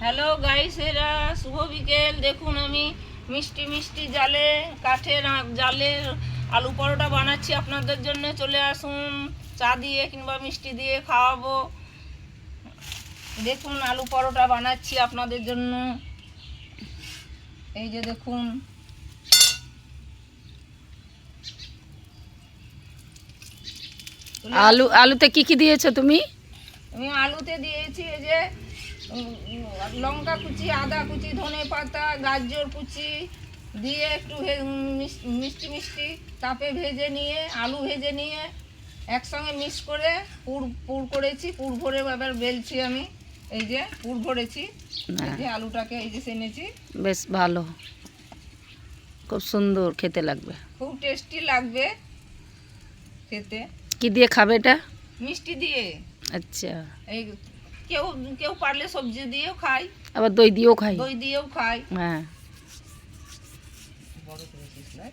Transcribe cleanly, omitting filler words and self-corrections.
Hello guys, এরা শুভ বিকেল। দেখুন আমি মিষ্টি মিষ্টি জালে কাঠের জালের আলু পরোটা বানাচ্ছি আপনাদের জন্য। চলে আসুন, চা দিয়ে কিংবা মিষ্টি দিয়ে খাওয়াবো। দেখুন আলু পরোটা বানাচ্ছি আপনাদের জন্য। এই যে দেখুন, আলুতে কি দিয়েছো তুমি? আমি আলুতে দিয়েছি এই যে লঙ্কা কুচি, আদা কুচি, ধনে পাতা, গাজর কুচি দিয়ে একটু মিষ্টি মিষ্টি তাপে ভেজে নিয়ে, আলু ভেজে নিয়ে একসঙ্গে মিক্স করে পুর করেছি। পুর ভরে এবার বেলছি আমি। এই যে পুর ভরেছি, এই যে আলুটাকে এই যে সেনেছি। বেশ ভালো, খুব সুন্দর খেতে লাগবে, খুব টেস্টি লাগবে খেতে। কি দিয়ে খাবে এটা? মিষ্টি দিয়ে। আচ্ছা, এই কেউ কেউ পারলে সবজি দিয়েও খায়, আবার দই দিয়েও খাই। দই দিয়েও খায়। হ্যাঁ, বড় করেছিস না?